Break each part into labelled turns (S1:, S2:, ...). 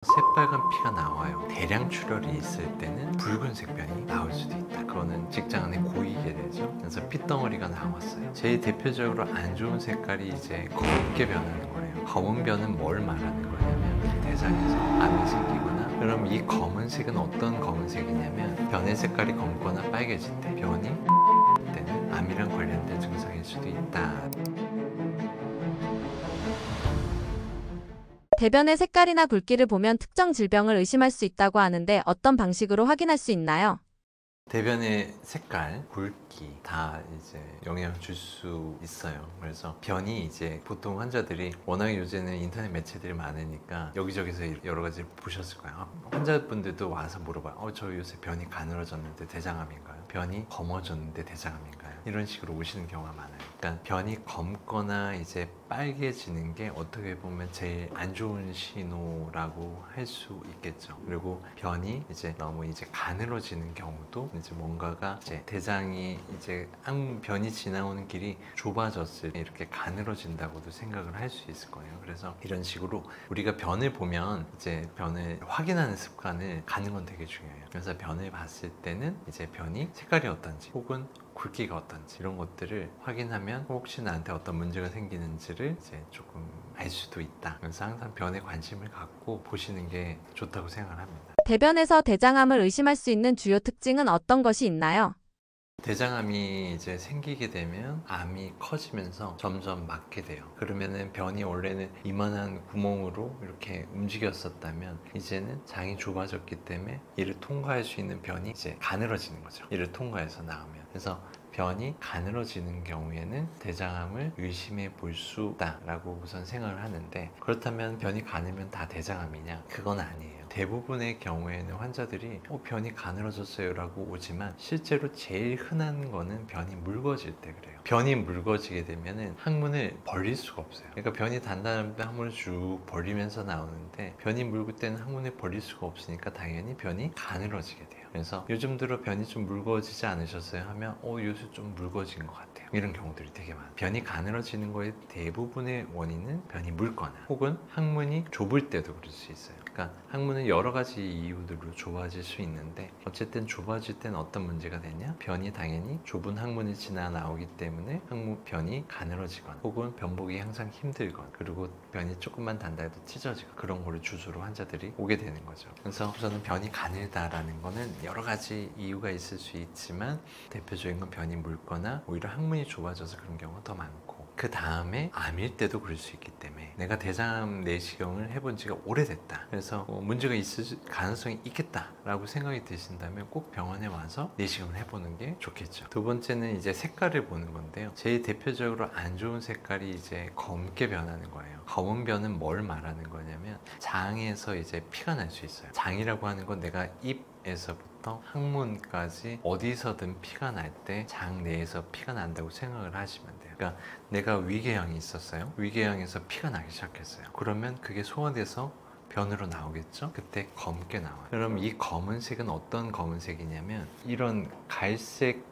S1: 새빨간 피가 나와요. 대량 출혈이 있을 때는 붉은색 변이 나올 수도 있다. 그거는 직장 안에 고이게 되죠. 그래서 핏덩어리가 나왔어요. 제일 대표적으로 안 좋은 색깔이 이제 검게 변하는 거예요. 검은 변은 뭘 말하는 거냐면 대장에서 암이 생기거나, 그럼 이 검은색은 어떤 검은색이냐면 변의 색깔이 검거나 빨개질 때, 변이 때는 암이랑 관련된 증상일 수도 있다.
S2: 대변의 색깔이나 굵기를 보면 특정 질병을 의심할 수 있다고 하는데 어떤 방식으로 확인할 수 있나요?
S1: 대변의 색깔, 굵기 다 이제 영향을 줄 수 있어요. 그래서 변이 이제 보통 환자들이 워낙 요새는 인터넷 매체들이 많으니까 여기저기서 여러 가지를 보셨을 거예요. 환자분들도 와서 물어봐요. 저 요새 변이 가늘어졌는데 대장암인가요? 변이 검어졌는데 대장암인가요? 이런 식으로 오시는 경우가 많아요. 그러니까 변이 검거나 이제 빨개지는 게 어떻게 보면 제일 안 좋은 신호라고 할 수 있겠죠. 그리고 변이 이제 너무 이제 가늘어지는 경우도 이제 뭔가가 이제 대장이 이제 변이 지나오는 길이 좁아졌을 때 이렇게 가늘어진다고도 생각을 할 수 있을 거예요. 그래서 이런 식으로 우리가 변을 보면 이제 변을 확인하는 습관을 갖는 건 되게 중요해요. 그래서 변을 봤을 때는 이제 변이 색깔이 어떤지 혹은 굵기가 어떤지 이런 것들을 확인하면 혹시 나한테 어떤 문제가 생기는지를 이제 조금 알 수도 있다. 그래서 항상 변에 관심을 갖고 보시는 게 좋다고 생각을 합니다.
S2: 대변에서 대장암을 의심할 수 있는 주요 특징은 어떤 것이 있나요?
S1: 대장암이 이제 생기게 되면 암이 커지면서 점점 막게 돼요. 그러면은 변이 원래는 이만한 구멍으로 이렇게 움직였었다면 이제는 장이 좁아졌기 때문에 이를 통과할 수 있는 변이 이제 가늘어지는 거죠. 이를 통과해서 나오면. 그래서 변이 가늘어지는 경우에는 대장암을 의심해 볼 수 있다라고 우선 생각을 하는데, 그렇다면 변이 가늘면 다 대장암이냐? 그건 아니에요. 대부분의 경우에는 환자들이 변이 가늘어졌어요 라고 오지만 실제로 제일 흔한 거는 변이 묽어질 때 그래요. 변이 묽어지게 되면은 항문을 벌릴 수가 없어요. 그러니까 변이 단단하면 항문을 쭉 벌리면서 나오는데, 변이 묽을 때는 항문을 벌릴 수가 없으니까 당연히 변이 가늘어지게 돼요. 그래서 요즘 들어 변이 좀 묽어지지 않으셨어요? 하면 요새 좀 묽어진 것 같아요. 이런 경우들이 되게 많아요. 변이 가늘어지는 거의 대부분의 원인은 변이 묽거나 혹은 항문이 좁을 때도 그럴 수 있어요. 그러니까 항문은 여러 가지 이유들로 좁아질 수 있는데, 어쨌든 좁아질 때는 어떤 문제가 되냐? 변이 당연히 좁은 항문을 지나 나오기 때문에 변이 가늘어지거나 혹은 변보기 항상 힘들거나, 그리고 변이 조금만 단단해도 찢어지고, 그런 거를 주소로 환자들이 오게 되는 거죠. 그래서 우선은 변이 가늘다라는 거는 여러 가지 이유가 있을 수 있지만 대표적인 건 변이 묽거나 오히려 항문이 좁아져서 그런 경우가 더 많고, 그 다음에 암일 때도 그럴 수 있기 때문에, 내가 대장암 내시경을 해본 지가 오래됐다, 그래서 문제가 있을 가능성이 있겠다라고 생각이 드신다면 꼭 병원에 와서 내시경을 해보는 게 좋겠죠. 두 번째는 이제 색깔을 보는 건데요. 제일 대표적으로 안 좋은 색깔이 이제 검게 변하는 거예요. 검은 변은 뭘 말하는 거냐면 장에서 이제 피가 날 수 있어요. 장이라고 하는 건 내가 입에서부터 항문까지 어디서든 피가 날 때 장 내에서 피가 난다고 생각을 하시면 돼요. 그러니까 내가 위궤양이 있었어요. 위궤양에서 피가 나기 시작했어요. 그러면 그게 소화돼서 변으로 나오겠죠? 그때 검게 나와요. 그럼 이 검은색은 어떤 검은색이냐면 이런 갈색,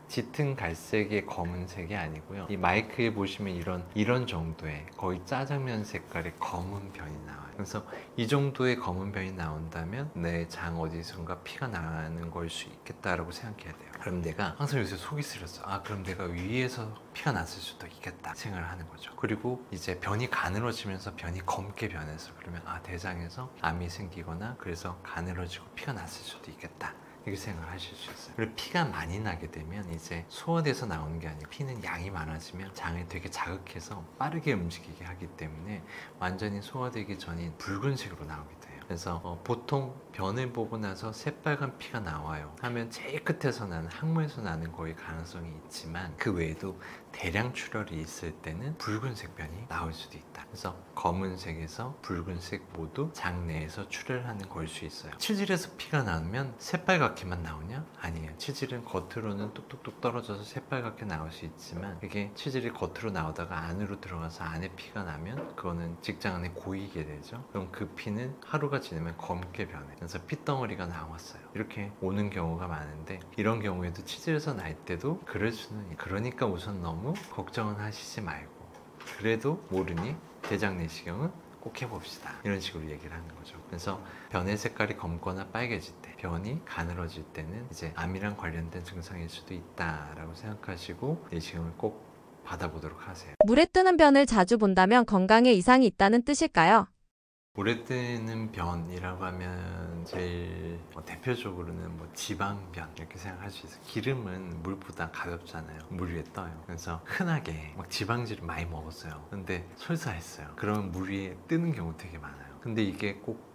S1: 짙은 갈색의 검은색이 아니고요. 이 마이크에 보시면 이런 정도의 거의 짜장면 색깔의 검은 변이 나와요. 그래서 이 정도의 검은 변이 나온다면 내 장 어디선가 피가 나는 걸 수 있겠다라고 생각해야 돼요. 그럼 내가 항상 요새 속이 쓰렸어. 그럼 내가 위에서 피가 났을 수도 있겠다 생각을 하는 거죠. 그리고 이제 변이 가늘어지면서 변이 검게 변해서, 그러면 대장에서 암이 생기거나 그래서 가늘어지고 피가 났을 수도 있겠다, 이렇게 생각을 하실 수 있어요. 그리고 피가 많이 나게 되면 이제 소화돼서 나오는 게 아니고, 피는 양이 많아지면 장을 되게 자극해서 빠르게 움직이게 하기 때문에 완전히 소화되기 전인 붉은색으로 나오게 돼요. 그래서 보통 변을 보고 나서 새빨간 피가 나와요 하면 제일 끝에서 나는 항문에서 나는 거의 가능성이 있지만, 그 외에도 대량 출혈이 있을 때는 붉은색 변이 나올 수도 있다. 그래서 검은색에서 붉은색 모두 장 내에서 출혈하는 걸 수 있어요. 치질에서 피가 나면 새빨갛게만 나오냐? 아니에요. 치질은 겉으로는 뚝뚝뚝 떨어져서 새빨갛게 나올 수 있지만, 이게 치질이 겉으로 나오다가 안으로 들어가서 안에 피가 나면 그거는 직장 안에 고이게 되죠. 그럼 그 피는 하루가 지나면 검게 변해. 그래서 핏덩어리가 나왔어요. 이렇게 오는 경우가 많은데, 이런 경우에도 치질에서 날 때도 그럴 수는 있어요. 그러니까 우선 너무 걱정은 하시지 말고, 그래도 모르니 대장 내시경은 꼭 해봅시다. 이런 식으로 얘기를 하는 거죠. 그래서 변의 색깔이 검거나 빨개질 때, 변이 가늘어질 때는 이제 암이랑 관련된 증상일 수도 있다라고 생각하시고 내시경을 꼭 받아보도록 하세요.
S2: 물에 뜨는 변을 자주 본다면 건강에 이상이 있다는 뜻일까요?
S1: 물에 뜨는 변이라고 하면 제일 대표적으로는 지방변 이렇게 생각할 수 있어요. 기름은 물보다 가볍잖아요. 물 위에 떠요. 그래서 흔하게 지방질을 많이 먹었어요. 근데 설사했어요. 그러면 물 위에 뜨는 경우 되게 많아요. 근데 이게 꼭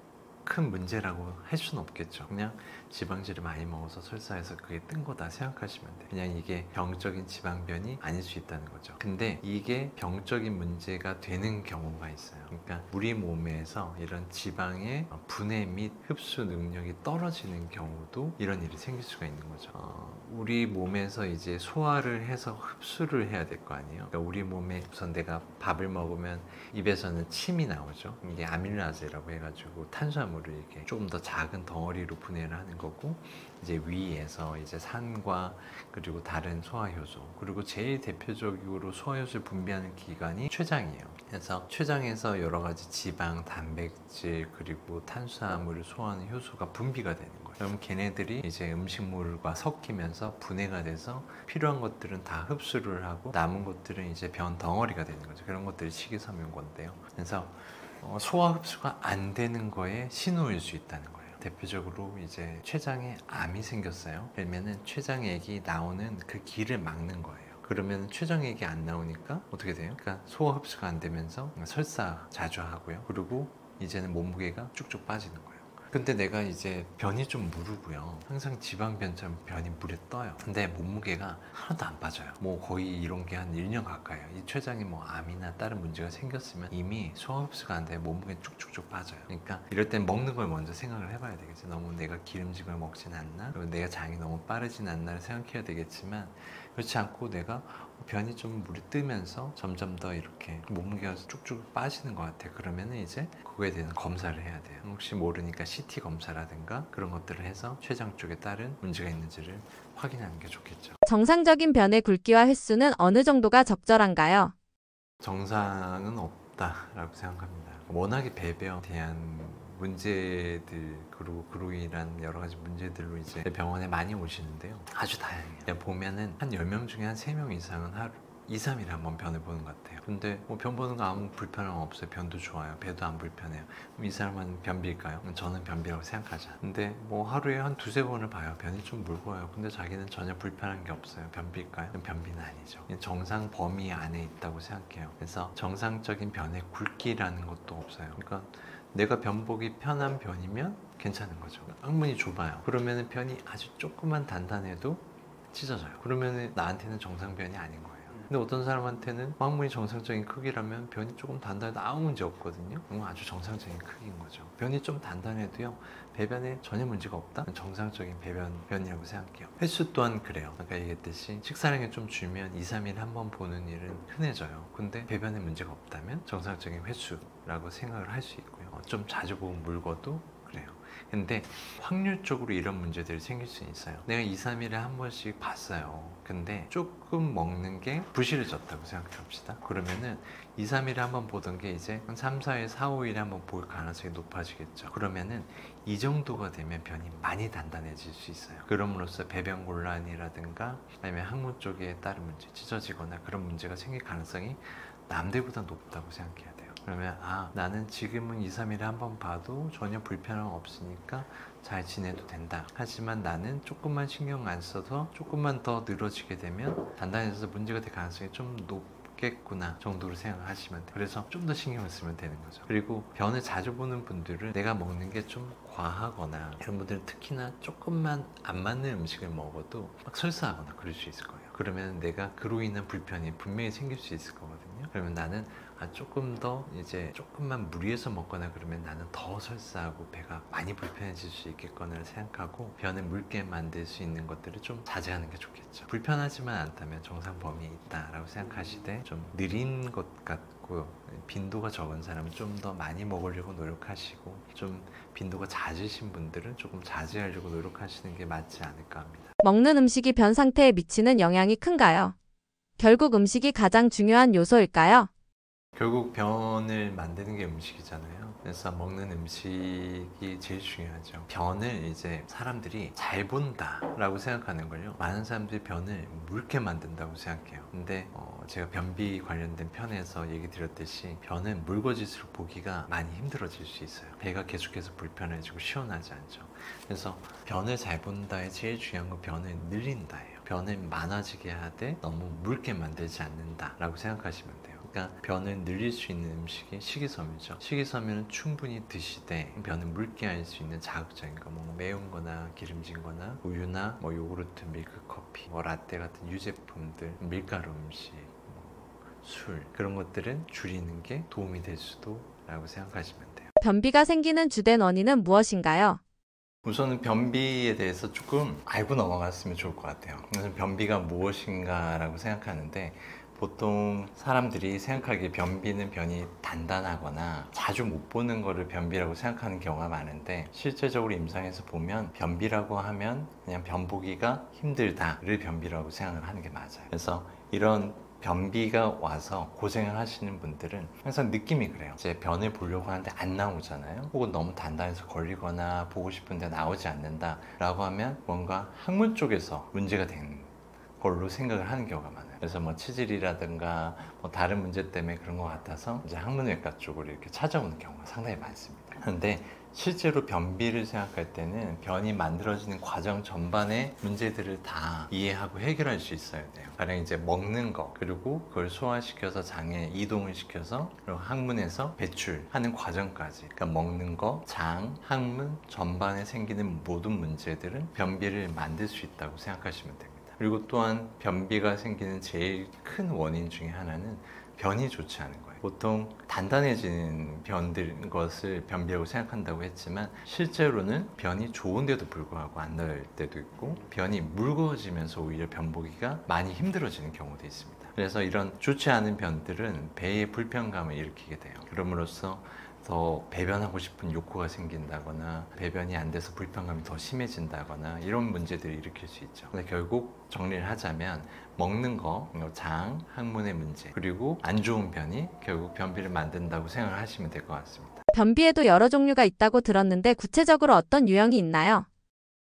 S1: 큰 문제라고 할 수는 없겠죠. 그냥 지방질을 많이 먹어서 설사해서 그게 뜬 거다 생각하시면 돼요. 그냥 이게 병적인 지방변이 아닐 수 있다는 거죠. 근데 이게 병적인 문제가 되는 경우가 있어요. 그러니까 우리 몸에서 이런 지방의 분해 및 흡수 능력이 떨어지는 경우도 이런 일이 생길 수가 있는 거죠. 우리 몸에서 이제 소화를 해서 흡수를 해야 될 거 아니에요. 그러니까 우리 몸에 우선 내가 밥을 먹으면 입에서는 침이 나오죠. 이게 아밀라제라고 해가지고 탄수화물을 이렇게 조금 더 작은 덩어리로 분해를 하는 거고, 이제 위에서 이제 산과 그리고 다른 소화효소, 그리고 제일 대표적으로 소화효소를 분비하는 기관이 췌장이에요. 그래서 췌장에서 여러 가지 지방, 단백질, 그리고 탄수화물을 소화하는 효소가 분비가 되는 거예요. 그럼 걔네들이 이제 음식물과 섞이면서 분해가 돼서 필요한 것들은 다 흡수를 하고 남은 것들은 이제 변 덩어리가 되는 거죠. 그런 것들이 식이섬유인건데요. 그래서 소화 흡수가 안 되는 거에 신호일 수 있다는 거예요. 대표적으로 이제 췌장에 암이 생겼어요. 그러면은 췌장액이 나오는 그 길을 막는 거예요. 그러면 췌장액이 안 나오니까 어떻게 돼요? 그러니까 소화 흡수가 안 되면서 설사 자주 하고요. 그리고 이제는 몸무게가 쭉쭉 빠지는 거예요. 근데 내가 이제 변이 좀 무르고요. 항상 지방변처럼 변이 물에 떠요. 근데 몸무게가 하나도 안 빠져요. 거의 이런 게 한 1년 가까이요. 이 췌장에 암이나 다른 문제가 생겼으면 이미 소화 흡수가 안 돼 몸무게 쭉쭉쭉 빠져요. 그러니까 이럴 땐 먹는 걸 먼저 생각을 해봐야 되겠죠. 너무 내가 기름진 걸 먹진 않나? 그리고 내가 장이 너무 빠르진 않나를 생각해야 되겠지만, 그렇지 않고 내가 변이 좀 물이 뜨면서 점점 더 이렇게 몸무게가 쭉쭉 빠지는 것 같아. 그러면은 이제 그거에 대한 검사를 해야 돼요. 혹시 모르니까 CT 검사라든가 그런 것들을 해서 췌장 쪽에 다른 문제가 있는지를 확인하는 게 좋겠죠.
S2: 정상적인 변의 굵기와 횟수는 어느 정도가 적절한가요?
S1: 정상은 없다라고 생각합니다. 워낙에 배변에 대한 문제들, 그리고 그로 인한 여러 가지 문제들로 이제 병원에 많이 오시는데요. 아주 다양해요. 보면은 한 10명 중에 한 3명 이상은 하루 2, 3일에 한번 변을 보는 것 같아요. 근데 변 보는 거 아무 불편함 없어요. 변도 좋아요. 배도 안 불편해요. 그럼 이 사람은 변비일까요? 저는 변비라고 생각하죠. 근데 하루에 한 두세 번을 봐요. 변이 좀 묽어요. 근데 자기는 전혀 불편한 게 없어요. 변비일까요? 변비는 아니죠. 정상 범위 안에 있다고 생각해요. 그래서 정상적인 변의 굵기라는 것도 없어요. 그러니까 내가 변 보기 편한 변이면 괜찮은 거죠. 항문이 좁아요. 그러면 변이 아주 조금만 단단해도 찢어져요. 그러면 나한테는 정상변이 아닌 거예요. 근데 어떤 사람한테는 항문이 정상적인 크기라면 변이 조금 단단해도 아무 문제 없거든요. 그건 아주 정상적인 크기인 거죠. 변이 좀 단단해도요, 배변에 전혀 문제가 없다? 정상적인 변이라고 생각해요. 횟수 또한 그래요. 아까 얘기했듯이 식사량이 좀 줄면 2, 3일에 한 번 보는 일은 흔해져요. 근데 배변에 문제가 없다면 정상적인 횟수라고 생각을 할 수 있고요. 좀 자주 보면 물고도 그래요. 근데 확률적으로 이런 문제들이 생길 수 있어요. 내가 2, 3일에 한 번씩 봤어요. 근데 조금 먹는 게 부실해졌다고 생각해 봅시다. 그러면은 2, 3일에 한 번 보던 게 이제 한 3, 4일, 4, 5일에 한 번 볼 가능성이 높아지겠죠. 그러면은 이 정도가 되면 변이 많이 단단해질 수 있어요. 그럼으로써 배변 곤란이라든가 아니면 항문 쪽에 다른 문제, 찢어지거나 그런 문제가 생길 가능성이 남들보다 높다고 생각해야 돼요. 그러면 나는 지금은 2, 3일에 한 번 봐도 전혀 불편함 없으니까 잘 지내도 된다. 하지만 나는 조금만 신경 안 써서 조금만 더 늘어지게 되면 단단해져서 문제가 될 가능성이 좀 높겠구나 정도로 생각하시면 돼요. 그래서 좀 더 신경을 쓰면 되는 거죠. 그리고 변을 자주 보는 분들은 내가 먹는 게 좀 과하거나 이런 분들은 특히나 조금만 안 맞는 음식을 먹어도 막 설사하거나 그럴 수 있을 거예요. 그러면 내가 그로 인한 불편이 분명히 생길 수 있을 거거든요. 그러면 나는 조금 더 이제 조금만 무리해서 먹거나 그러면 나는 더 설사하고 배가 많이 불편해질 수 있겠거나를 생각하고 변을 묽게 만들 수 있는 것들을 좀 자제하는 게 좋겠죠. 불편하지만 않다면 정상 범위에 있다라고 생각하시되 좀 느린 것 같고 빈도가 적은 사람은 좀 더 많이 먹으려고 노력하시고 좀 빈도가 잦으신 분들은 조금 자제하려고 노력하시는 게 맞지 않을까 합니다.
S2: 먹는 음식이 변 상태에 미치는 영향이 큰가요? 결국 음식이 가장 중요한 요소일까요?
S1: 결국 변을 만드는 게 음식이잖아요. 그래서 먹는 음식이 제일 중요하죠. 변을 이제 사람들이 잘 본다라고 생각하는 걸요. 많은 사람들이 변을 묽게 만든다고 생각해요. 근데 제가 변비 관련된 편에서 얘기 드렸듯이 변은 묽어질수록 보기가 많이 힘들어질 수 있어요. 배가 계속해서 불편해지고 시원하지 않죠. 그래서 변을 잘 본다의 제일 중요한 건 변을 늘린다예요. 변을 많아지게 하되 너무 묽게 만들지 않는다라고 생각하시면 돼요. 그러니까 변을 늘릴 수 있는 음식이 식이섬유죠. 식이섬유는 충분히 드시되 변을 묽게 할 수 있는 자극적인 거, 뭐 매운 거나 기름진 거나 우유나 뭐 요구르트, 밀크, 커피, 뭐 라떼 같은 유제품들, 밀가루 음식, 술, 그런 것들은 줄이는 게 도움이 될 수도 라고 생각하시면 돼요.
S2: 변비가 생기는 주된 원인은 무엇인가요?
S1: 우선은 변비에 대해서 조금 알고 넘어갔으면 좋을 것 같아요. 그래서 변비가 무엇인가 라고 생각하는데, 보통 사람들이 생각하기에 변비는 변이 단단하거나 자주 못 보는 거를 변비라고 생각하는 경우가 많은데, 실제적으로 임상에서 보면 변비라고 하면 그냥 변 보기가 힘들다를 변비라고 생각을 하는 게 맞아요. 그래서 이런 변비가 와서 고생을 하시는 분들은 항상 느낌이 그래요. 이제 변을 보려고 하는데 안 나오잖아요. 혹은 너무 단단해서 걸리거나 보고 싶은데 나오지 않는다 라고 하면 뭔가 학문 쪽에서 문제가 된 걸로 생각을 하는 경우가 많아요. 그래서 뭐 치질이라든가 뭐 다른 문제 때문에 그런 것 같아서 이제 학문외과 쪽으로 이렇게 찾아오는 경우가 상당히 많습니다. 그런데 실제로 변비를 생각할 때는 변이 만들어지는 과정 전반의 문제들을 다 이해하고 해결할 수 있어야 돼요. 가령 이제 먹는 거, 그리고 그걸 소화시켜서 장에 이동을 시켜서 그리고 항문에서 배출하는 과정까지, 그러니까 먹는 거, 장, 항문 전반에 생기는 모든 문제들은 변비를 만들 수 있다고 생각하시면 됩니다. 그리고 또한 변비가 생기는 제일 큰 원인 중에 하나는 변이 좋지 않은 거예요. 보통 단단해지는 것을 변비라고 생각한다고 했지만, 실제로는 변이 좋은데도 불구하고 안 나을 때도 있고, 변이 묽어지면서 오히려 변 보기가 많이 힘들어지는 경우도 있습니다. 그래서 이런 좋지 않은 변들은 배에 불편감을 일으키게 돼요. 그럼으로써 더 배변하고 싶은 욕구가 생긴다거나 배변이 안 돼서 불편감이 더 심해진다거나 이런 문제들을 일으킬 수 있죠. 근데 결국 정리를 하자면 먹는 거, 장, 항문의 문제, 그리고 안 좋은 변이 결국 변비를 만든다고 생각을 하시면 될 것 같습니다.
S2: 변비에도 여러 종류가 있다고 들었는데 구체적으로 어떤 유형이 있나요?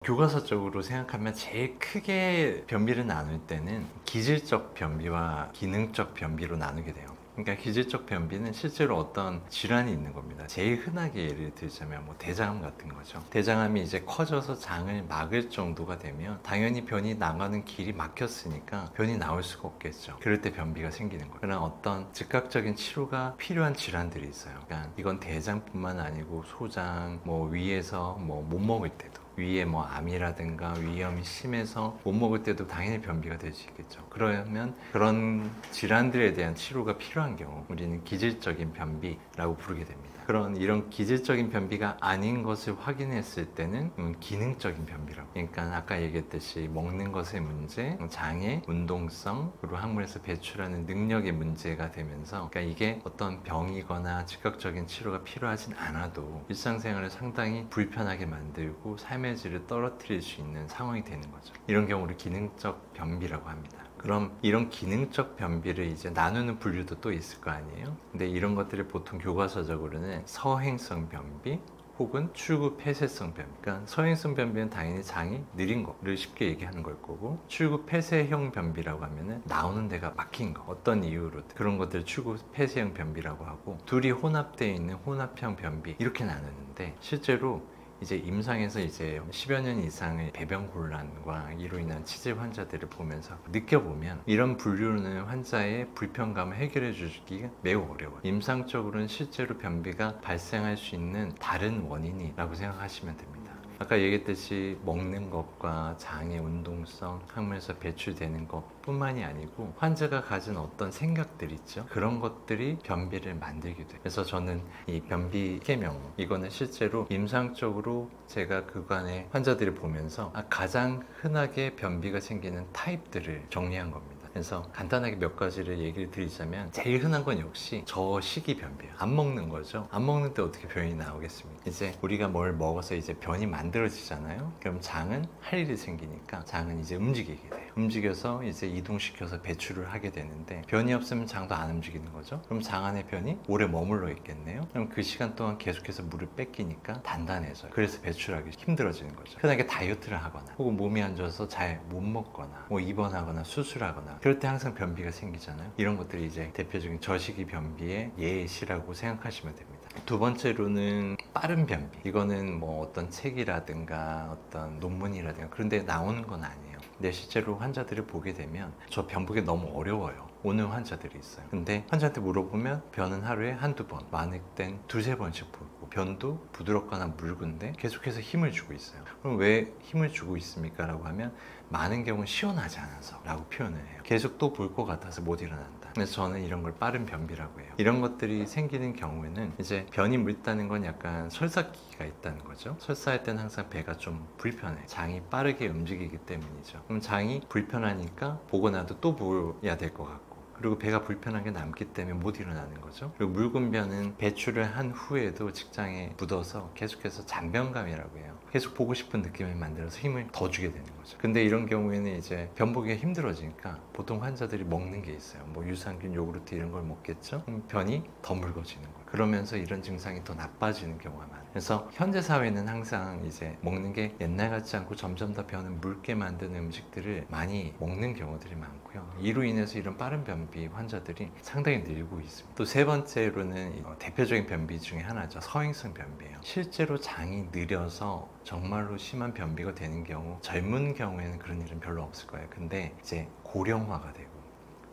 S1: 교과서적으로 생각하면 제일 크게 변비를 나눌 때는 기질적 변비와 기능적 변비로 나누게 돼요. 그러니까 기질적 변비는 실제로 어떤 질환이 있는 겁니다. 제일 흔하게 예를 들자면 뭐 대장암 같은 거죠. 대장암이 이제 커져서 장을 막을 정도가 되면 당연히 변이 나가는 길이 막혔으니까 변이 나올 수가 없겠죠. 그럴 때 변비가 생기는 거예요. 그런 어떤 즉각적인 치료가 필요한 질환들이 있어요. 그러니까 이건 대장뿐만 아니고 소장, 뭐 위에서 뭐 못 먹을 때도, 위에 뭐 암이라든가 위염이 심해서 못 먹을 때도 당연히 변비가 될 수 있겠죠. 그러면 그런 질환들에 대한 치료가 필요한 경우 우리는 기질적인 변비라고 부르게 됩니다. 이런 기질적인 변비가 아닌 것을 확인했을 때는 기능적인 변비라고. 그러니까 아까 얘기했듯이 먹는 것의 문제, 장의 운동성, 그리고 항문에서 배출하는 능력의 문제가 되면서, 그러니까 이게 어떤 병이거나 즉각적인 치료가 필요하진 않아도 일상생활을 상당히 불편하게 만들고 삶의 질을 떨어뜨릴 수 있는 상황이 되는 거죠. 이런 경우를 기능적 변비라고 합니다. 그럼 이런 기능적 변비를 이제 나누는 분류도 또 있을 거 아니에요? 근데 이런 것들을 보통 교과서적으로는 서행성 변비 혹은 출구 폐쇄성 변비. 그러니까 서행성 변비는 당연히 장이 느린 거를 쉽게 얘기하는 걸 거고, 출구 폐쇄형 변비라고 하면은 나오는 데가 막힌 거, 어떤 이유로 그런 것들을 출구 폐쇄형 변비라고 하고, 둘이 혼합되어 있는 혼합형 변비 이렇게 나누는데, 실제로 이제 임상에서 이제 10여 년 이상의 배변 곤란과 이로 인한 치질 환자들을 보면서 느껴보면 이런 분류는 환자의 불편감을 해결해 주기가 매우 어려워요. 임상적으로는 실제로 변비가 발생할 수 있는 다른 원인이라고 생각하시면 됩니다. 아까 얘기했듯이 먹는 것과 장의 운동성, 항문에서 배출되는 것뿐만이 아니고 환자가 가진 어떤 생각들 있죠. 그런 것들이 변비를 만들게 돼요. 그래서 저는 이 변비 계명, 이거는 실제로 임상적으로 제가 그간의 환자들을 보면서 가장 흔하게 변비가 생기는 타입들을 정리한 겁니다. 그래서 간단하게 몇 가지를 얘기를 드리자면 제일 흔한 건 역시 저식이 변비예요. 안 먹는 거죠. 안 먹는 때 어떻게 변이 나오겠습니까? 이제 우리가 뭘 먹어서 이제 변이 만들어지잖아요. 그럼 장은 할 일이 생기니까 장은 이제 움직이게 돼요. 움직여서 이제 이동시켜서 배출을 하게 되는데 변이 없으면 장도 안 움직이는 거죠. 그럼 장 안에 변이 오래 머물러 있겠네요. 그럼 그 시간 동안 계속해서 물을 뺏기니까 단단해져요. 그래서 배출하기 힘들어지는 거죠. 흔하게 다이어트를 하거나 혹은 몸이 안 좋아서 잘 못 먹거나 뭐 입원하거나 수술하거나 그럴 때 항상 변비가 생기잖아요. 이런 것들이 이제 대표적인 저식이 변비의 예시라고 생각하시면 됩니다. 두 번째로는 빠른 변비. 이거는 뭐 어떤 책이라든가 어떤 논문이라든가 그런 데 나오는 건 아니에요. 근데 실제로 환자들을 보게 되면 저 변 보기 너무 어려워요. 오는 환자들이 있어요. 근데 환자한테 물어보면 변은 하루에 한두 번, 많을 땐 두세 번씩 보고 변도 부드럽거나 묽은데 계속해서 힘을 주고 있어요. 그럼 왜 힘을 주고 있습니까? 라고 하면 많은 경우는 시원하지 않아서 라고 표현을 해요. 계속 또 볼 것 같아서 못 일어난다. 그래서 저는 이런 걸 빠른 변비라고 해요. 이런 것들이 생기는 경우에는 이제 변이 묽다는 건 약간 설사기가 있다는 거죠. 설사할 때는 항상 배가 좀 불편해. 장이 빠르게 움직이기 때문이죠. 그럼 장이 불편하니까 보고 나도 또 보야 될 것 같고 그리고 배가 불편한 게 남기 때문에 못 일어나는 거죠. 그리고 묽은 변은 배출을 한 후에도 직장에 묻어서 계속해서 잔변감이라고 해요. 계속 보고 싶은 느낌을 만들어서 힘을 더 주게 되는 거죠. 근데 이런 경우에는 이제 변 보기가 힘들어지니까 보통 환자들이 먹는 게 있어요. 뭐 유산균, 요구르트 이런 걸 먹겠죠. 그럼 변이 더 묽어지는 거예요. 그러면서 이런 증상이 더 나빠지는 경우가 많아요. 그래서 현대 사회는 항상 이제 먹는 게 옛날 같지 않고 점점 더 변을 묽게 만드는 음식들을 많이 먹는 경우들이 많고요. 이로 인해서 이런 빠른 변비 환자들이 상당히 늘고 있습니다. 또 세 번째로는 대표적인 변비 중에 하나죠. 서행성 변비예요. 실제로 장이 느려서 정말로 심한 변비가 되는 경우 젊은 경우에는 그런 일은 별로 없을 거예요. 근데 이제 고령화가 되고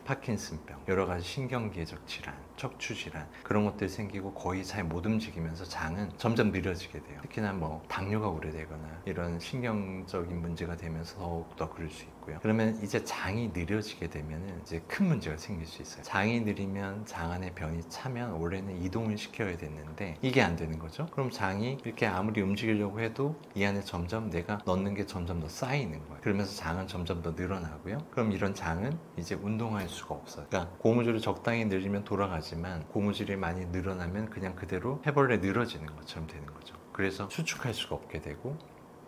S1: 파킨슨병, 여러 가지 신경계적 질환, 척추 질환 그런 것들이 생기고 거의 잘 못 움직이면서 장은 점점 느려지게 돼요. 특히나 뭐 당뇨가 오래되거나 이런 신경적인 문제가 되면서 더욱더 그럴 수 있고요. 그러면 이제 장이 느려지게 되면은 이제 큰 문제가 생길 수 있어요. 장이 느리면 장 안에 변이 차면 원래는 이동을 시켜야 됐는데 이게 안 되는 거죠. 그럼 장이 이렇게 아무리 움직이려고 해도 이 안에 점점 내가 넣는 게 점점 더 쌓이는 거예요. 그러면서 장은 점점 더 늘어나고요. 그럼 이런 장은 이제 운동할 수가 없어요. 그러니까 고무줄을 적당히 늘리면 돌아가지만 고무줄이 많이 늘어나면 그냥 그대로 해벌레 늘어지는 것처럼 되는 거죠. 그래서 수축할 수가 없게 되고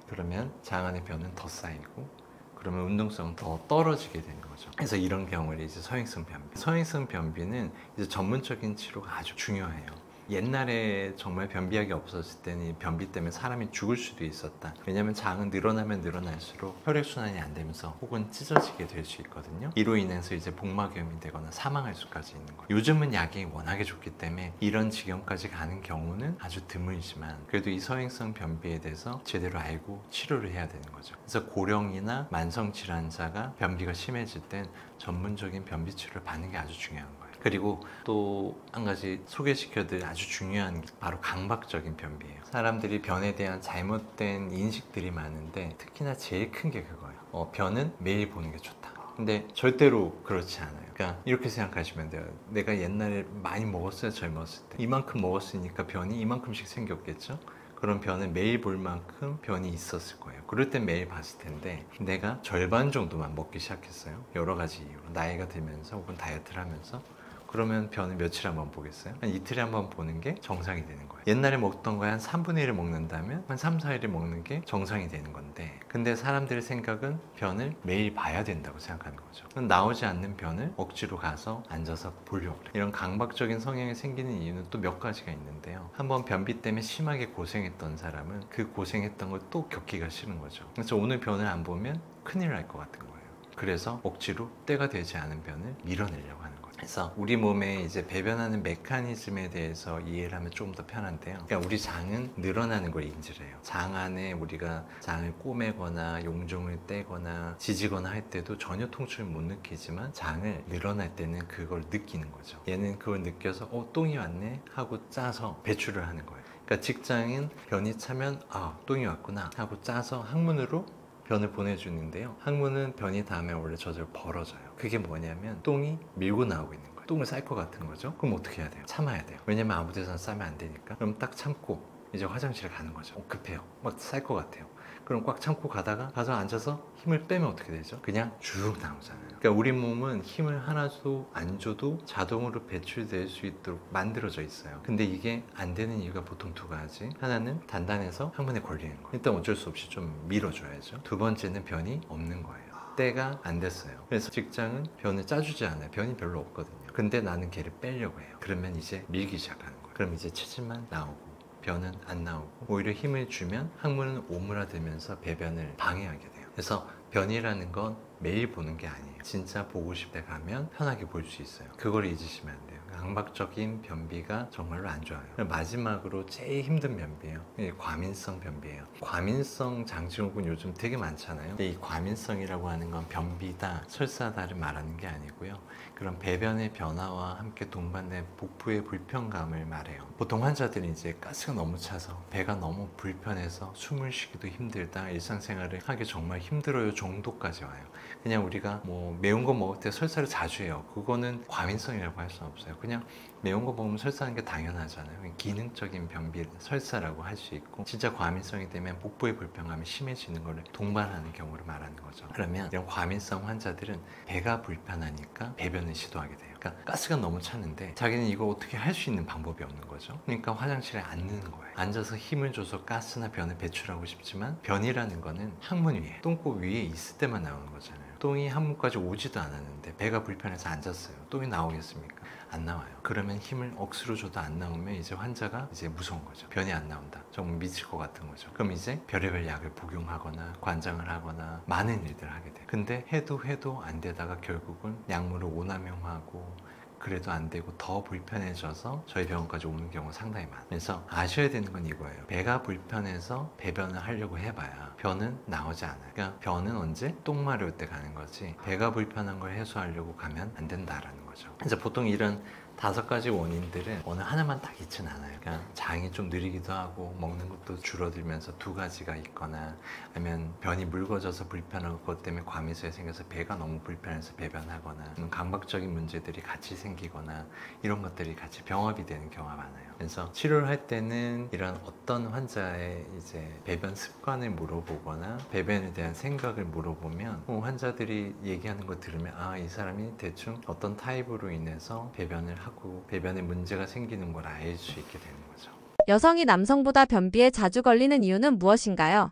S1: 그러면 장 안의 변은 더 쌓이고 그러면 운동성은 더 떨어지게 되는 거죠. 그래서 이런 경우를 이제 서행성 변비. 서행성 변비는 이제 전문적인 치료가 아주 중요해요. 옛날에 정말 변비약이 없었을 때는 변비 때문에 사람이 죽을 수도 있었다. 왜냐하면 장은 늘어나면 늘어날수록 혈액순환이 안 되면서 혹은 찢어지게 될 수 있거든요. 이로 인해서 이제 복막염이 되거나 사망할 수까지 있는 거예요. 요즘은 약이 워낙에 좋기 때문에 이런 지경까지 가는 경우는 아주 드물지만 그래도 이 서행성 변비에 대해서 제대로 알고 치료를 해야 되는 거죠. 그래서 고령이나 만성질환자가 변비가 심해질 땐 전문적인 변비 치료를 받는 게 아주 중요한 거예요. 그리고 또 한 가지 소개시켜드릴 아주 중요한 게 바로 강박적인 변비예요. 사람들이 변에 대한 잘못된 인식들이 많은데 특히나 제일 큰 게 그거예요. 변은 매일 보는 게 좋다. 근데 절대로 그렇지 않아요. 그러니까 이렇게 생각하시면 돼요. 내가 옛날에 많이 먹었어요. 젊었을 때 이만큼 먹었으니까 변이 이만큼씩 생겼겠죠. 그런 변을 매일 볼 만큼 변이 있었을 거예요. 그럴 땐 매일 봤을 텐데 내가 절반 정도만 먹기 시작했어요. 여러 가지 이유로 나이가 들면서 혹은 다이어트를 하면서 그러면 변을 며칠에 한 번 보겠어요? 한 이틀에 한 번 보는 게 정상이 되는 거예요. 옛날에 먹던 거에 한 3분의 1을 먹는다면 한 3, 4일을 먹는 게 정상이 되는 건데 근데 사람들의 생각은 변을 매일 봐야 된다고 생각하는 거죠. 나오지 않는 변을 억지로 가서 앉아서 보려고 그래요. 이런 강박적인 성향이 생기는 이유는 또 몇 가지가 있는데요. 한번 변비 때문에 심하게 고생했던 사람은 그 고생했던 걸 또 겪기가 싫은 거죠. 그래서 오늘 변을 안 보면 큰일 날 것 같은 거예요. 그래서 억지로 때가 되지 않은 변을 밀어내려고 하는 거예요. 그래서 우리 몸에 이제 배변하는 메커니즘에 대해서 이해를 하면 조금 더 편한데요. 그러니까 우리 장은 늘어나는 걸 인지를 해요. 장 안에 우리가 장을 꼬매거나 용종을 떼거나 지지거나 할 때도 전혀 통증을 못 느끼지만 장을 늘어날 때는 그걸 느끼는 거죠. 얘는 그걸 느껴서 똥이 왔네 하고 짜서 배출을 하는 거예요. 그러니까 직장인 변이 차면 똥이 왔구나 하고 짜서 항문으로 변을 보내주는데요. 항문은 변이 닿으면 원래 저절로 벌어져요. 그게 뭐냐면 똥이 밀고 나오고 있는 거예요. 똥을 쌀 것 같은 거죠. 그럼 어떻게 해야 돼요? 참아야 돼요. 왜냐면 아무 데서나 싸면 안 되니까. 그럼 딱 참고 이제 화장실에 가는 거죠. 급해요. 막 쌀 것 같아요. 그럼 꽉 참고 가서 앉아서 힘을 빼면 어떻게 되죠? 그냥 쭉 나오잖아요. 그러니까 우리 몸은 힘을 하나도 안 줘도 자동으로 배출될 수 있도록 만들어져 있어요. 근데 이게 안 되는 이유가 보통 두 가지. 하나는 단단해서 항문에 걸리는 거. 일단 어쩔 수 없이 좀 밀어줘야죠. 두 번째는 변이 없는 거예요. 때가 안 됐어요. 그래서 직장은 변을 짜주지 않아요. 변이 별로 없거든요. 근데 나는 걔를 빼려고 해요. 그러면 이제 밀기 시작하는 거예요. 그럼 이제 체질만 나오고 변은 안 나오고, 오히려 힘을 주면 항문은 오므라들면서 배변을 방해하게 돼요. 그래서 변이라는 건 매일 보는 게 아니에요. 진짜 보고 싶을 때 가면 편하게 볼 수 있어요. 그걸 잊으시면 안 돼요. 강박적인 변비가 정말로 안 좋아요. 마지막으로 제일 힘든 변비예요. 과민성 변비예요. 과민성 장증후군 요즘 되게 많잖아요. 근데 이 과민성이라고 하는 건 변비다, 설사다를 말하는 게 아니고요. 그런 배변의 변화와 함께 동반된 복부의 불편감을 말해요. 보통 환자들이 이제 가스가 너무 차서 배가 너무 불편해서 숨을 쉬기도 힘들다, 일상생활을 하기 정말 힘들어요 정도까지 와요. 그냥 우리가 뭐 매운 거 먹을 때 설사를 자주 해요. 그거는 과민성이라고 할 수는 없어요. 그냥 매운 거 먹으면 설사하는 게 당연하잖아요. 기능적인 변비 설사라고 할 수 있고, 진짜 과민성이 되면 복부의 불편감이 심해지는 것을 동반하는 경우를 말하는 거죠. 그러면 이런 과민성 환자들은 배가 불편하니까 배변을 시도하게 돼요. 그러니까 가스가 너무 차는데 자기는 이거 어떻게 할 수 있는 방법이 없는 거죠. 그러니까 화장실에 앉는 거예요. 앉아서 힘을 줘서 가스나 변을 배출하고 싶지만, 변이라는 거는 항문 위에, 똥꼬 위에 있을 때만 나오는 거잖아요. 똥이 항문까지 오지도 않았는데 배가 불편해서 앉았어요. 똥이 나오겠습니까? 안 나와요. 그러면 힘을 억수로 줘도 안 나오면 이제 환자가 이제 무서운 거죠. 변이 안 나온다. 정말 미칠 것 같은 거죠. 그럼 이제 별의별 약을 복용하거나 관장을 하거나 많은 일들을 하게 돼요. 근데 해도 안 되다가 결국은 약물을 오남용하고, 그래도 안 되고 더 불편해져서 저희 병원까지 오는 경우가 상당히 많아요. 그래서 아셔야 되는 건 이거예요. 배가 불편해서 배변을 하려고 해봐야 변은 나오지 않아요. 그러니까 변은 언제? 똥 마려울 때 가는 거지, 배가 불편한 걸 해소하려고 가면 안 된다라는 거죠. 그래서 보통 이런 5가지 원인들은 어느 하나만 딱 있진 않아요. 그냥 장이 좀 느리기도 하고, 먹는 것도 줄어들면서 2가지가 있거나, 아니면 변이 묽어져서 불편하고 그것 때문에 과민성이 생겨서 배가 너무 불편해서 배변하거나, 강박적인 문제들이 같이 생기거나, 이런 것들이 같이 병합이 되는 경우가 많아요. 그래서 치료를 할 때는 이런 어떤 환자의 이제 배변 습관을 물어보거나 배변에 대한 생각을 물어보면, 환자들이 얘기하는 거 들으면 이 사람이 대충 어떤 타입으로 인해서 배변을 하고 배변에 문제가 생기는 걸 알 수 있게 되는 거죠.
S2: 여성이 남성보다 변비에 자주 걸리는 이유는 무엇인가요?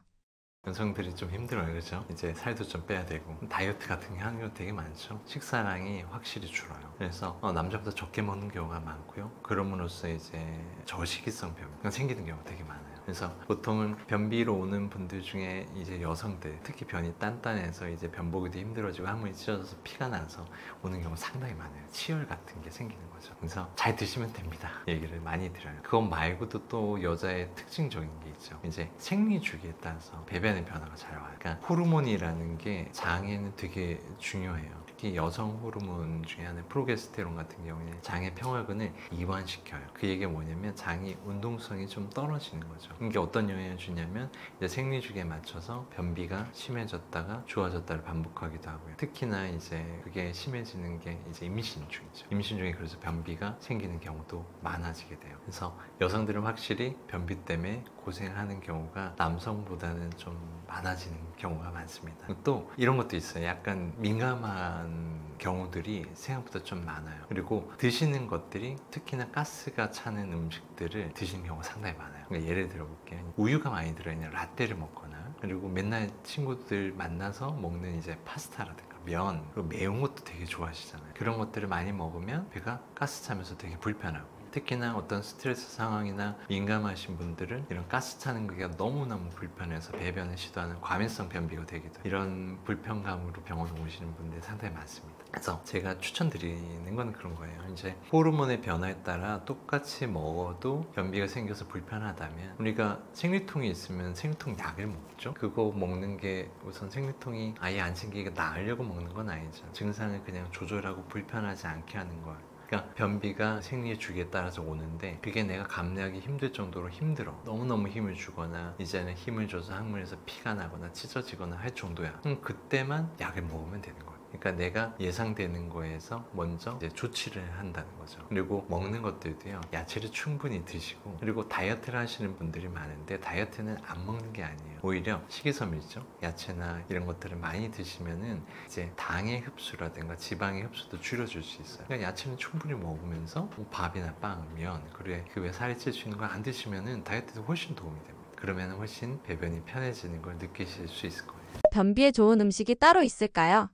S1: 여성들이 좀 힘들어요. 그렇죠? 이제 살도 좀 빼야 되고, 다이어트 같은 게 하는 경우 되게 많죠. 식사량이 확실히 줄어요. 그래서 남자보다 적게 먹는 경우가 많고요. 그럼으로써 이제 저식이성 변비가 생기는 경우가 되게 많아요. 그래서 보통은 변비로 오는 분들 중에 이제 여성들, 특히 변이 단단해서 이제 변 보기도 힘들어지고 항문이 찢어져서 피가 나서 오는 경우가 상당히 많아요. 치열 같은 게 생기는 거죠. 그래서 잘 드시면 됩니다. 얘기를 많이 드려요. 그거 말고도 또 여자의 특징적인 게 있죠. 이제 생리 주기에 따라서 배변의 변화가 잘 와요. 그러니까 호르몬이라는 게 장에는 되게 중요해요. 특히 여성 호르몬 중에 하나인 프로게스테론 같은 경우에는 장의 평화근을 이완시켜요. 그 얘기가 뭐냐면 장이 운동성이 좀 떨어지는 거죠. 이게 어떤 영향을 주냐면, 이제 생리 주기에 맞춰서 변비가 심해졌다가 좋아졌다를 반복하기도 하고요. 특히나 이제 그게 심해지는 게 이제 임신 중이죠. 임신 중에 그래서 변비가 생기는 경우도 많아지게 돼요. 그래서 여성들은 확실히 변비 때문에 고생하는 경우가 남성보다는 좀 많아지는 경우가 많습니다. 또 이런 것도 있어요. 약간 민감한 경우들이 생각보다 좀 많아요. 그리고 드시는 것들이, 특히나 가스가 차는 음식들을 드시는 경우가 상당히 많아요. 그러니까 예를 들어 볼게요. 우유가 많이 들어있는 라떼를 먹거나, 그리고 맨날 친구들 만나서 먹는 이제 파스타라든가 면, 그리고 매운 것도 되게 좋아하시잖아요. 그런 것들을 많이 먹으면 배가 가스 차면서 되게 불편하고, 특히나 어떤 스트레스 상황이나 민감하신 분들은 이런 가스 차는 게 너무너무 불편해서 배변을 시도하는 과민성 변비가 되기도 해요. 이런 불편감으로 병원에 오시는 분들이 상당히 많습니다. 그래서 제가 추천드리는 건 그런 거예요. 이제 호르몬의 변화에 따라 똑같이 먹어도 변비가 생겨서 불편하다면, 우리가 생리통이 있으면 생리통 약을 먹죠. 그거 먹는 게 우선 생리통이 아예 안 생기게 나으려고 먹는 건 아니죠. 증상을 그냥 조절하고 불편하지 않게 하는 걸. 그러니까 변비가 생리의 주기에 따라서 오는데, 그게 내가 감내하기 힘들 정도로 힘들어, 너무너무 힘을 주거나 이제는 힘을 줘서 항문에서 피가 나거나 찢어지거나 할 정도야. 그럼 그때만 약을 먹으면 되는 거예요. 그러니까 내가 예상되는 거에서 먼저 이제 조치를 한다는 거죠. 그리고 먹는 것들도요, 야채를 충분히 드시고, 그리고 다이어트를 하시는 분들이 많은데 다이어트는 안 먹는 게 아니에요. 오히려 식이섬유죠, 야채나 이런 것들을 많이 드시면은 이제 당의 흡수라든가 지방의 흡수도 줄여줄 수 있어요. 그러니까 야채는 충분히 먹으면서 뭐 밥이나 빵, 면, 그리고 그 외 살이 찔 수 있는 걸 안 드시면은 다이어트에 훨씬 도움이 됩니다. 그러면 훨씬 배변이 편해지는 걸 느끼실 수 있을 거예요.
S2: 변비에 좋은 음식이 따로 있을까요?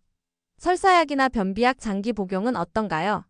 S2: 설사약이나 변비약 장기 복용은 어떤가요?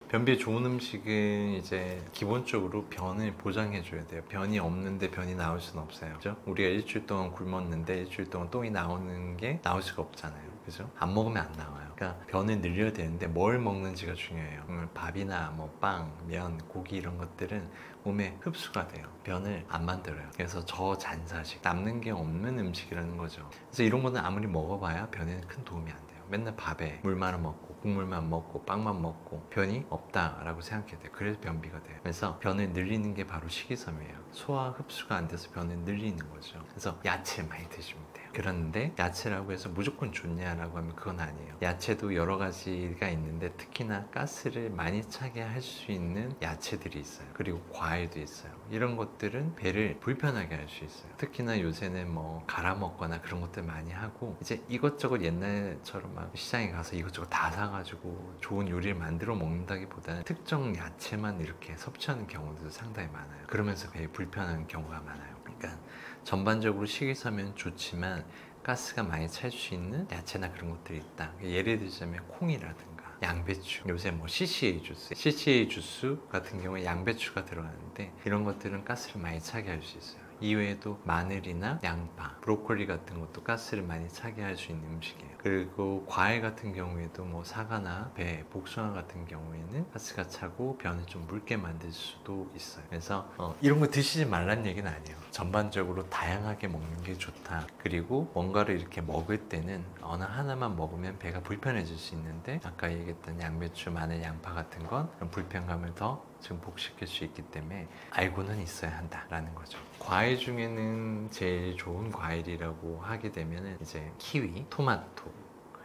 S1: 변비에 좋은 음식은 이제 기본적으로 변을 보장해 줘야 돼요. 변이 없는데 변이 나올 수는 없어요. 그죠? 우리가 일주일 동안 굶었는데 일주일 동안 똥이 나오는 게 나올 수가 없잖아요. 그죠? 안 먹으면 안 나와요. 그러니까 변을 늘려야 되는데 뭘 먹는지가 중요해요. 밥이나 뭐 빵, 면, 고기 이런 것들은 몸에 흡수가 돼요. 변을 안 만들어요. 그래서 저잔사식, 남는 게 없는 음식이라는 거죠. 그래서 이런 거는 아무리 먹어봐야 변에는 큰 도움이 안 돼요. 맨날 밥에 물만 먹고 국물만 먹고 빵만 먹고 변이 없다라고 생각해야 돼요. 그래서 변비가 돼요. 그래서 변을 늘리는 게 바로 식이섬유예요. 소화 흡수가 안 돼서 변을 늘리는 거죠. 그래서 야채 많이 드시면 돼요. 그런데 야채라고 해서 무조건 좋냐라고 하면 그건 아니에요. 야채도 여러 가지가 있는데 특히나 가스를 많이 차게 할 수 있는 야채들이 있어요. 그리고 과일도 있어요. 이런 것들은 배를 불편하게 할 수 있어요. 특히나 요새는 뭐 갈아 먹거나 그런 것들 많이 하고 이제 이것저것 옛날처럼 막 시장에 가서 이것저것 다 사가지고 좋은 요리를 만들어 먹는다기보다는 특정 야채만 이렇게 섭취하는 경우도 상당히 많아요. 그러면서 배에 불편한 경우가 많아요. 그러니까 전반적으로 식이섬유는 좋지만 가스가 많이 찰 수 있는 야채나 그런 것들이 있다. 예를 들자면 콩이라든가 양배추, 요새 뭐 CCA 주스 같은 경우에 양배추가 들어가는데 이런 것들은 가스를 많이 차게 할 수 있어요. 이외에도 마늘이나 양파, 브로콜리 같은 것도 가스를 많이 차게 할 수 있는 음식이에요. 그리고 과일 같은 경우에도 뭐 사과나 배, 복숭아 같은 경우에는 가스가 차고 변을 좀 묽게 만들 수도 있어요. 그래서 이런 거 드시지 말라는 얘기는 아니에요. 전반적으로 다양하게 먹는 게 좋다. 그리고 뭔가를 이렇게 먹을 때는 어느 하나만 먹으면 배가 불편해질 수 있는데 아까 얘기했던 양배추, 마늘, 양파 같은 건 그런 불편감을 더 증폭시킬 수 있기 때문에 알고는 있어야 한다라는 거죠. 과일 중에는 제일 좋은 과일이라고 하게 되면은 이제 키위, 토마토,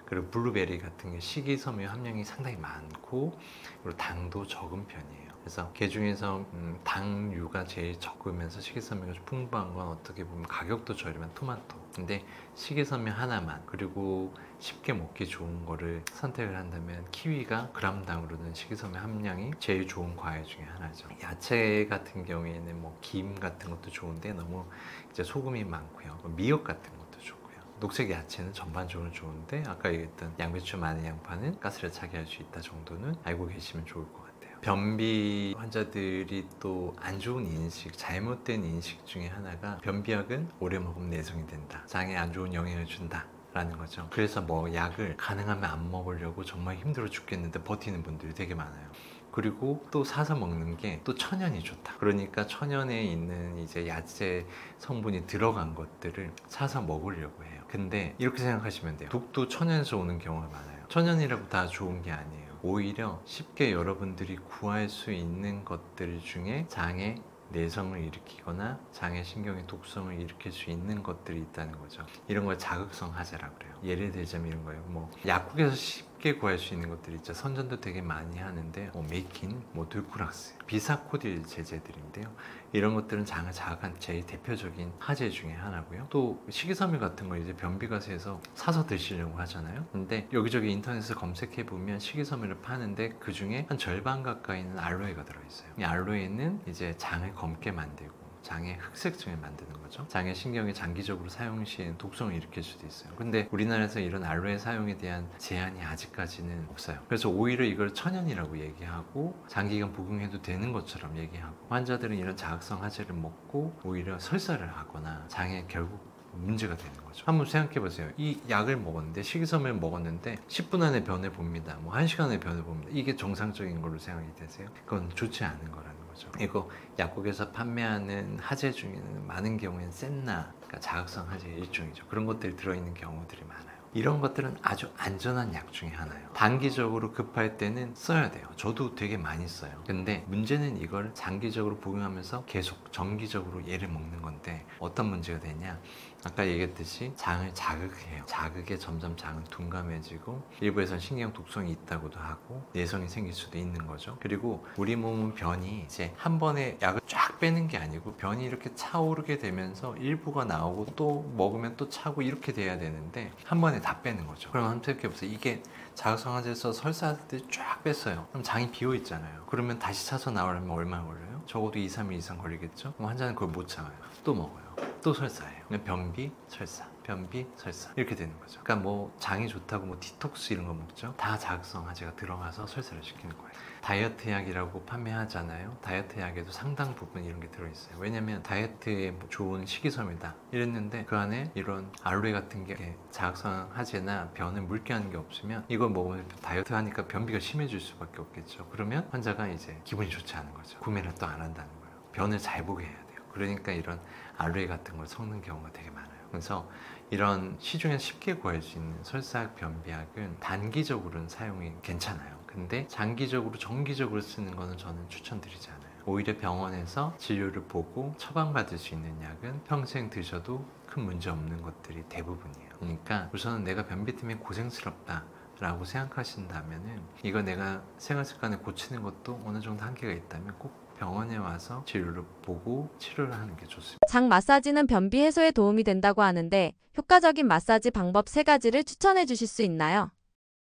S1: 그리고 블루베리 같은 게 식이섬유 함량이 상당히 많고 그리고 당도 적은 편이에요. 그래서 그 중에서 당류가 제일 적으면서 식이섬유가 좀 풍부한 건 어떻게 보면 가격도 저렴한 토마토. 근데 식이섬유 하나만 그리고 쉽게 먹기 좋은 거를 선택을 한다면 키위가 그람당으로는 식이섬유 함량이 제일 좋은 과일 중에 하나죠. 야채 같은 경우에는 뭐 김 같은 것도 좋은데 너무 이제 소금이 많고요. 미역 같은 것도 좋고요. 녹색 야채는 전반적으로 좋은데 아까 얘기했던 양배추, 마늘, 양파는 가스를 차게 할 수 있다 정도는 알고 계시면 좋을 것 같아요. 변비 환자들이 또 안 좋은 인식, 잘못된 인식 중에 하나가 변비약은 오래 먹으면 내성이 된다, 장에 안 좋은 영향을 준다 라는 거죠. 그래서 뭐 약을 가능하면 안 먹으려고 정말 힘들어 죽겠는데 버티는 분들이 되게 많아요. 그리고 또 사서 먹는 게 또 천연이 좋다. 그러니까 천연에 있는 이제 야채 성분이 들어간 것들을 사서 먹으려고 해요. 근데 이렇게 생각하시면 돼요. 독도 천연에서 오는 경우가 많아요. 천연이라고 다 좋은 게 아니에요. 오히려 쉽게 여러분들이 구할 수 있는 것들 중에 장에 내성을 일으키거나 장의 신경의 독성을 일으킬 수 있는 것들이 있다는 거죠. 이런 걸 자극성 하자라고 그래요. 예를 들자면 이런 거예요. 뭐 약국에서 쉽게 구할 수 있는 것들이 있죠. 선전도 되게 많이 하는데 메이킨, 들쿠락스, 비사코딜 제제들인데요. 이런 것들은 장을 자극한 제일 대표적인 화제 중에 하나고요. 또 식이섬유 같은 거 이제 변비가 세서 사서 드시려고 하잖아요. 근데 여기저기 인터넷에 검색해 보면 식이섬유를 파는데 그 중에 한 절반 가까이는 알로에가 들어있어요. 이 알로에는 이제 장을 검게 만들고 장의 흑색증을 만드는 거죠. 장의 신경이 장기적으로 사용 시엔 독성을 일으킬 수도 있어요. 근데 우리나라에서 이런 알로에 사용에 대한 제한이 아직까지는 없어요. 그래서 오히려 이걸 천연이라고 얘기하고 장기간 복용해도 되는 것처럼 얘기하고 환자들은 이런 자극성 화제를 먹고 오히려 설사를 하거나 장에 결국 문제가 되는 거죠. 한번 생각해 보세요. 이 약을 먹었는데 식이섬유를 먹었는데 10분 안에 변해 봅니다. 뭐 1시간 안에 변해 봅니다. 이게 정상적인 걸로 생각이 되세요? 그건 좋지 않은 거라는 거죠. 이거 약국에서 판매하는 하제 중에는 많은 경우에는 센나, 그러니까 자극성 하제의 일종이죠. 그런 것들이 들어있는 경우들이 많아요. 이런 것들은 아주 안전한 약 중에 하나예요. 단기적으로 급할 때는 써야 돼요. 저도 되게 많이 써요. 근데 문제는 이걸 장기적으로 복용하면서 계속 정기적으로 얘를 먹는 건데 어떤 문제가 되냐, 아까 얘기했듯이 장을 자극해요. 자극에 점점 장은 둔감해지고 일부에선 신경 독성이 있다고도 하고 내성이 생길 수도 있는 거죠. 그리고 우리 몸은 변이 이제 한 번에 약을 쫙 빼는 게 아니고 변이 이렇게 차오르게 되면서 일부가 나오고 또 먹으면 또 차고 이렇게 돼야 되는데 한 번에 다 빼는 거죠. 그럼 한테 없어요. 이게 자극성화제에서 설사할 때 쫙 뺐어요. 그럼 장이 비어 있잖아요. 그러면 다시 차서 나오려면 얼마나 걸려요? 적어도 2, 3일 이상 걸리겠죠? 그럼 환자는 그걸 못 참아요. 또 먹어요. 또 설사해요. 변비, 설사, 변비, 설사 이렇게 되는 거죠. 그러니까 뭐 장이 좋다고 뭐 디톡스 이런 거 먹죠? 다 자극성화제가 들어가서 설사를 시키는 거예요. 다이어트 약이라고 판매하잖아요. 다이어트 약에도 상당 부분 이런 게 들어있어요. 왜냐면 다이어트에 뭐 좋은 식이섬유다 이랬는데 그 안에 이런 알로에 같은 게 자극성화제나 변을 묽게 하는 게 없으면 이걸 먹으면 다이어트 하니까 변비가 심해질 수밖에 없겠죠. 그러면 환자가 이제 기분이 좋지 않은 거죠. 구매를 또 안 한다는 거예요. 변을 잘 보게 해야 돼요. 그러니까 이런 알로에 같은 걸 섞는 경우가 되게 많아요. 그래서 이런 시중에 쉽게 구할 수 있는 설사약, 변비약은 단기적으로는 사용이 괜찮아요. 근데 장기적으로, 정기적으로 쓰는 거는 저는 추천드리지 않아요. 오히려 병원에서 진료를 보고 처방받을 수 있는 약은 평생 드셔도 큰 문제 없는 것들이 대부분이에요. 그러니까 우선은 내가 변비 때문에 고생스럽다 라고 생각하신다면은 이거 내가 생활습관을 고치는 것도 어느 정도 한계가 있다면 꼭 병원에 와서 진료를 보고 치료를 하는 게 좋습니다.
S2: 장 마사지는 변비 해소에 도움이 된다고 하는데 효과적인 마사지 방법 3가지를 추천해 주실 수 있나요?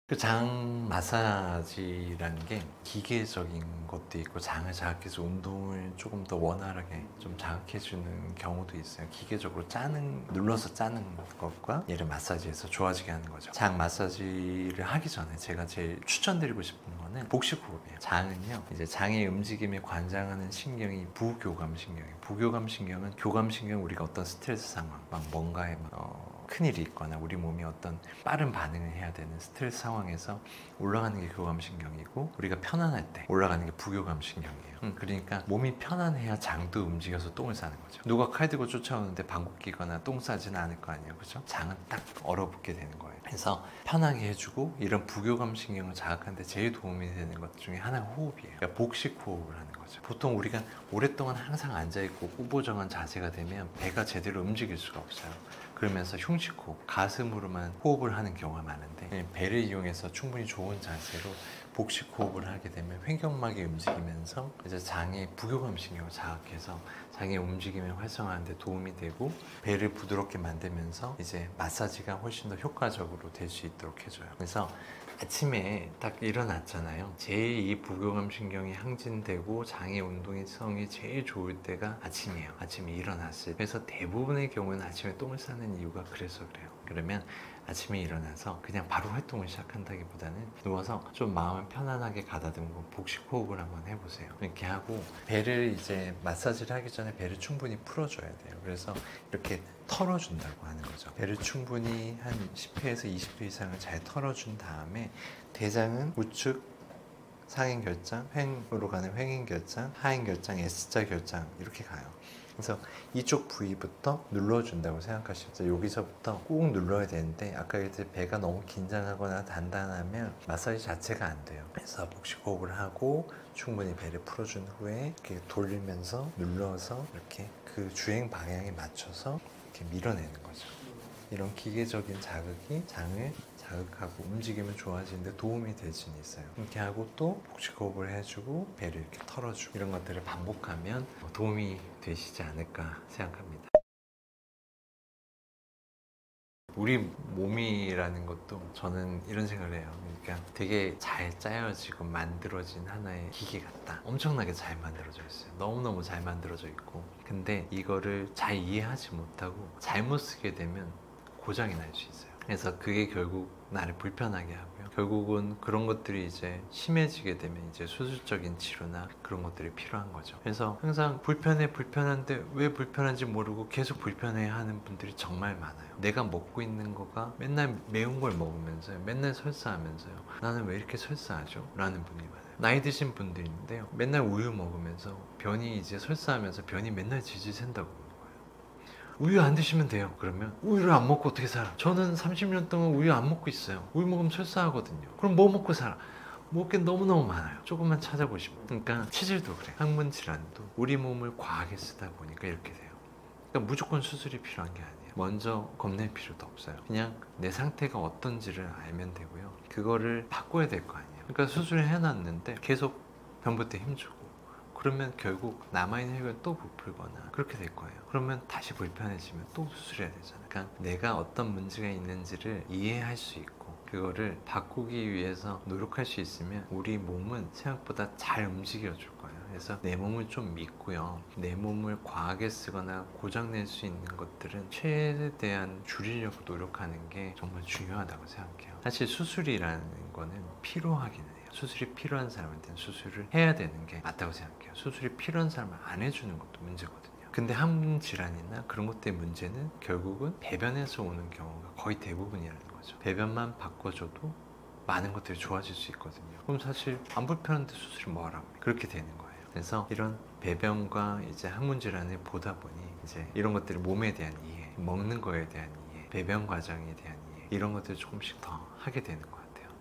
S1: 그 장 마사지라는 게 기계적인 것도 있고 장을 자극해서 운동을 조금 더 원활하게 좀 자극해주는 경우도 있어요. 기계적으로 눌러서 짜는 것과 얘를 마사지해서 좋아지게 하는 거죠. 장 마사지를 하기 전에 제가 제일 추천드리고 싶은 거는 복식호흡이에요. 장은요, 이제 장의 움직임에 관장하는 신경이 부교감신경이에요. 부교감신경은 교감신경, 우리가 어떤 스트레스 상황, 막 뭔가에 큰일이 있거나 우리 몸이 어떤 빠른 반응을 해야 되는 스트레스 상황에서 올라가는 게 교감신경이고 우리가 편안할 때 올라가는 게 부교감신경이에요. 그러니까 몸이 편안해야 장도 움직여서 똥을 싸는 거죠. 누가 칼 들고 쫓아오는데 방귀 뀌거나 똥 싸지는 않을 거 아니에요. 그죠? 장은 딱 얼어붙게 되는 거예요. 그래서 편하게 해주고 이런 부교감신경을 자극하는데 제일 도움이 되는 것 중에 하나가 호흡이에요. 그러니까 복식 호흡을 하는 거죠. 보통 우리가 오랫동안 항상 앉아있고 우보정한 자세가 되면 배가 제대로 움직일 수가 없어요. 그러면서 흉식호흡, 가슴으로만 호흡을 하는 경우가 많은데 배를 이용해서 충분히 좋은 자세로 복식호흡을 하게 되면 횡격막이 움직이면서 이제 장의 부교감신경을 자극해서 장의 움직임을 활성화하는 데 도움이 되고 배를 부드럽게 만들면서 이제 마사지가 훨씬 더 효과적으로 될 수 있도록 해줘요. 그래서 아침에 딱 일어났잖아요. 제일 이 부교감신경이 항진되고 장의 운동성이 제일 좋을 때가 아침이에요. 아침에 일어났을 때. 그래서 대부분의 경우는 아침에 똥을 싸는 이유가 그래서 그래요. 그러면 아침에 일어나서 그냥 바로 활동을 시작한다기보다는 누워서 좀 마음을 편안하게 가다듬고 복식 호흡을 한번 해보세요. 이렇게 하고 배를 이제 마사지를 하기 전에 배를 충분히 풀어줘야 돼요. 그래서 이렇게 털어준다고 하는 거죠. 배를 충분히 한 10회에서 20회 이상을 잘 털어준 다음에 대장은 우측 상행결장, 횡으로 가는 횡행결장, 하행결장, S자 결장 이렇게 가요. 그래서 이쪽 부위부터 눌러준다고 생각하시죠. 여기서부터 꾹 눌러야 되는데 아까 얘기했듯이 배가 너무 긴장하거나 단단하면 마사지 자체가 안 돼요. 그래서 복식호흡을 하고 충분히 배를 풀어준 후에 이렇게 돌리면서 눌러서 이렇게 그 주행 방향에 맞춰서 이렇게 밀어내는 거죠. 이런 기계적인 자극이 장을 자극하고 움직임을 좋아지는 데 도움이 될 수는 있어요. 이렇게 하고 또 복식호흡을 해주고 배를 이렇게 털어주고 이런 것들을 반복하면 도움이 되시지 않을까 생각합니다. 우리 몸이라는 것도 저는 이런 생각을 해요. 그러니까 되게 잘 짜여지고 만들어진 하나의 기계 같다. 엄청나게 잘 만들어져 있어요. 너무너무 잘 만들어져 있고 근데 이거를 잘 이해하지 못하고 잘못 쓰게 되면 고장이 날 수 있어요. 그래서 그게 결국 나를 불편하게 하고요. 결국은 그런 것들이 이제 심해지게 되면 이제 수술적인 치료나 그런 것들이 필요한 거죠. 그래서 항상 불편한데 왜 불편한지 모르고 계속 불편해 하는 분들이 정말 많아요. 내가 먹고 있는 거가 맨날 매운 걸 먹으면서요. 맨날 설사하면서요. 나는 왜 이렇게 설사하죠? 라는 분이 많아요. 나이 드신 분들인데요. 맨날 우유 먹으면서 변이 이제 설사하면서 변이 맨날 질질 샌다고. 우유 안 드시면 돼요. 그러면 우유를 안 먹고 어떻게 살아? 저는 30년 동안 우유 안 먹고 있어요. 우유 먹으면 철사하거든요. 그럼 뭐 먹고 살아? 먹을 게 너무너무 많아요. 조금만 찾아보시면. 그러니까 치질도 그래. 항문 질환도 우리 몸을 과하게 쓰다 보니까 이렇게 돼요. 그러니까 무조건 수술이 필요한 게 아니에요. 먼저 겁낼 필요도 없어요. 그냥 내 상태가 어떤지를 알면 되고요. 그거를 바꿔야 될 거 아니에요. 그러니까 수술을 해놨는데 계속 변부때 힘주고 그러면 결국 남아있는 혈관을 또 부풀거나 그렇게 될 거예요. 그러면 다시 불편해지면 또 수술해야 되잖아요. 그러니까 내가 어떤 문제가 있는지를 이해할 수 있고 그거를 바꾸기 위해서 노력할 수 있으면 우리 몸은 생각보다 잘 움직여 줄 거예요. 그래서 내 몸을 좀 믿고요. 내 몸을 과하게 쓰거나 고장낼 수 있는 것들은 최대한 줄이려고 노력하는 게 정말 중요하다고 생각해요. 사실 수술이라는 거는 필요하기는 해요. 수술이 필요한 사람한테는 수술을 해야 되는 게 맞다고 생각해요. 수술이 필요한 사람은 안 해주는 것도 문제거든요. 근데 항문 질환이나 그런 것들의 문제는 결국은 배변에서 오는 경우가 거의 대부분이라는 거죠. 배변만 바꿔줘도 많은 것들이 좋아질 수 있거든요. 그럼 사실 안 불편한데 수술이 뭐하라고 그렇게 되는 거예요. 그래서 이런 배변과 이제 항문 질환을 보다 보니 이제 이런 것들이 몸에 대한 이해, 먹는 거에 대한 이해, 배변 과정에 대한 이해 이런 것들을 조금씩 더 하게 되는 거예요.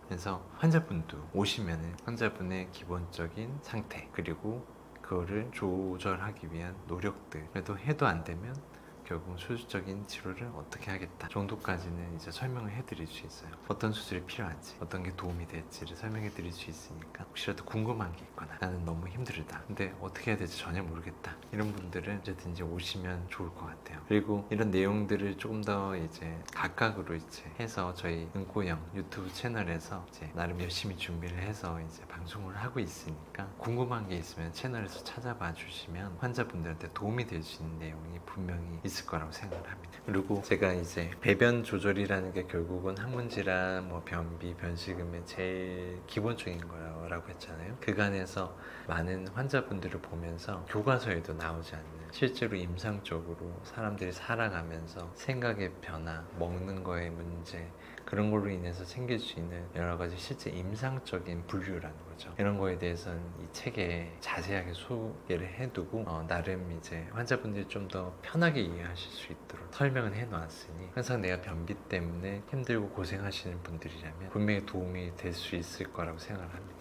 S1: 그래서 환자분도 오시면은 환자분의 기본적인 상태 그리고 그거를 조절하기 위한 노력들 그래도 해도 안 되면 결국 수술적인 치료를 어떻게 하겠다 정도까지는 이제 설명을 해드릴 수 있어요. 어떤 수술이 필요한지 어떤 게 도움이 될지를 설명해 드릴 수 있으니까 혹시라도 궁금한 게 있거나 나는 너무 힘들다 근데 어떻게 해야 될지 전혀 모르겠다 이런 분들은 언제든지 오시면 좋을 것 같아요. 그리고 이런 내용들을 조금 더 이제 각각으로 이제 해서 저희 은꼬영 유튜브 채널에서 이제 나름 열심히 준비를 해서 이제 방송을 하고 있으니까 궁금한 게 있으면 채널에서 찾아봐 주시면 환자분들한테 도움이 될 수 있는 내용이 분명히 있을 거라고 생각을 합니다. 그리고 제가 이제 배변 조절이라는 게 결국은 항문 질환, 뭐 변비, 변식음의 제일 기본적인 거라고 했잖아요. 그간에서 많은 환자분들을 보면서 교과서에도 나오지 않는 실제로 임상적으로 사람들이 살아가면서 생각의 변화, 먹는 거의 문제 그런 걸로 인해서 생길 수 있는 여러 가지 실제 임상적인 분류라는 거죠. 이런 거에 대해서는 이 책에 자세하게 소개를 해두고 나름 이제 환자분들이 좀 더 편하게 이해하실 수 있도록 설명을 해놨으니 항상 내가 변비 때문에 힘들고 고생하시는 분들이라면 분명히 도움이 될 수 있을 거라고 생각을 합니다.